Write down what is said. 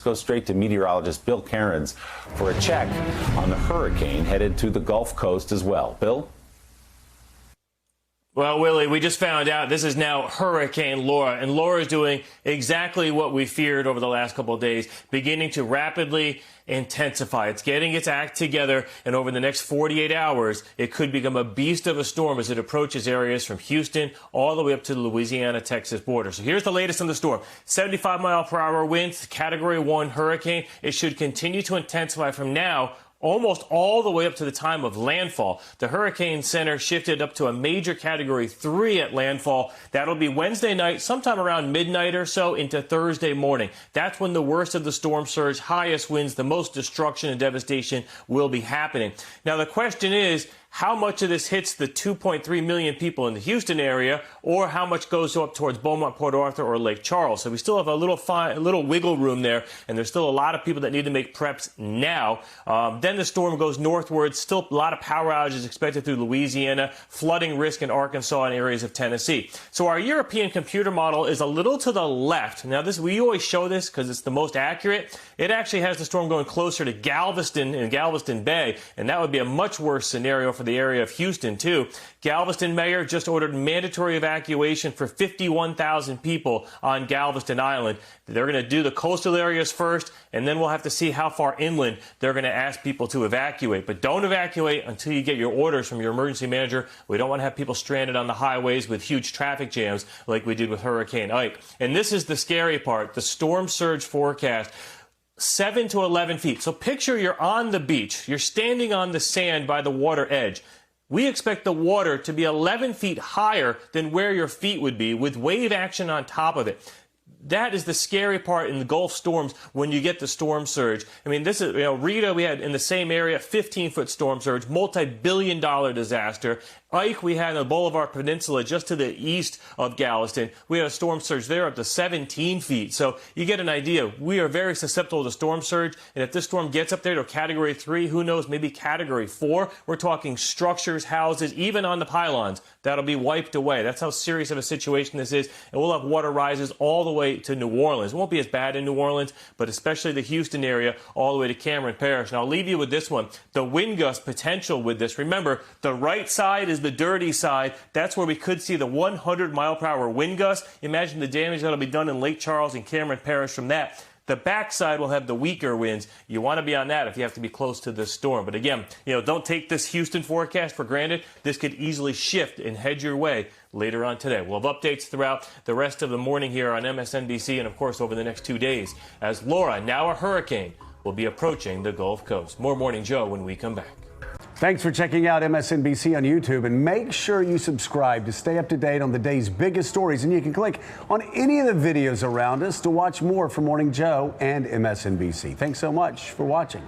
Let's go straight to meteorologist Bill Cairns for a check on the hurricane headed to the Gulf Coast as well. Bill? Well, Willie, we just found out this is now Hurricane Laura, and Laura is doing exactly what we feared over the last couple of days, beginning to rapidly intensify. It's getting its act together, and over the next 48 hours, it could become a beast of a storm as it approaches areas from Houston all the way up to the Louisiana-Texas border. So here's the latest on the storm. 75-mile-per-hour winds, Category 1 hurricane. It should continue to intensify from now almost all the way up to the time of landfall. The Hurricane Center shifted up to a major Category 3 at landfall. That'll be Wednesday night, sometime around midnight or so into Thursday morning. That's when the worst of the storm surge, highest winds, the most destruction and devastation will be happening. Now, the question is, how much of this hits the 2.3 million people in the Houston area, or how much goes up towards Beaumont, Port Arthur, or Lake Charles? So we still have a little wiggle room there, and there's still a lot of people that need to make preps now. Then the storm goes northward. Still a lot of power outages expected through Louisiana, flooding risk in Arkansas and areas of Tennessee. So our European computer model is a little to the left. Now, we always show this because it's the most accurate. It actually has the storm going closer to Galveston and Galveston Bay, and that would be a much worse scenario for the area of Houston, too. Galveston mayor just ordered mandatory evacuation for 51,000 people on Galveston Island. They're going to do the coastal areas first, and then we'll have to see how far inland they're going to ask people to evacuate. But don't evacuate until you get your orders from your emergency manager. We don't want to have people stranded on the highways with huge traffic jams like we did with Hurricane Ike. And this is the scary part, the storm surge forecast. 7 to 11 feet. So picture you're on the beach. You're standing on the sand by the water edge. We expect the water to be 11 feet higher than where your feet would be, with wave action on top of it. That is the scary part in the Gulf storms when you get the storm surge. I mean, this is, Rita, we had in the same area, 15-foot storm surge, multi-billion-dollar disaster. Ike, we had in the Bolivar Peninsula just to the east of Galveston. We had a storm surge there up to 17 feet. So you get an idea. We are very susceptible to storm surge. And if this storm gets up there to a Category 3, who knows, maybe Category 4, we're talking structures, houses, even on the pylons, that'll be wiped away. That's how serious of a situation this is. And we'll have water rises all the way to New Orleans. It won't be as bad in New Orleans, but especially the Houston area all the way to Cameron Parish. And I'll leave you with this one. The wind gust potential with this. Remember, the right side is the dirty side. That's where we could see the 100-mile-per-hour wind gust. Imagine the damage that'll be done in Lake Charles and Cameron Parish from that. The backside will have the weaker winds. You want to be on that if you have to be close to this storm. But again, don't take this Houston forecast for granted. This could easily shift and head your way later on today. We'll have updates throughout the rest of the morning here on MSNBC and, of course, over the next 2 days as Laura, now a hurricane, will be approaching the Gulf Coast. More Morning Joe when we come back. Thanks for checking out MSNBC on YouTube, and make sure you subscribe to stay up to date on the day's biggest stories. And you can click on any of the videos around us to watch more from Morning Joe and MSNBC. Thanks so much for watching.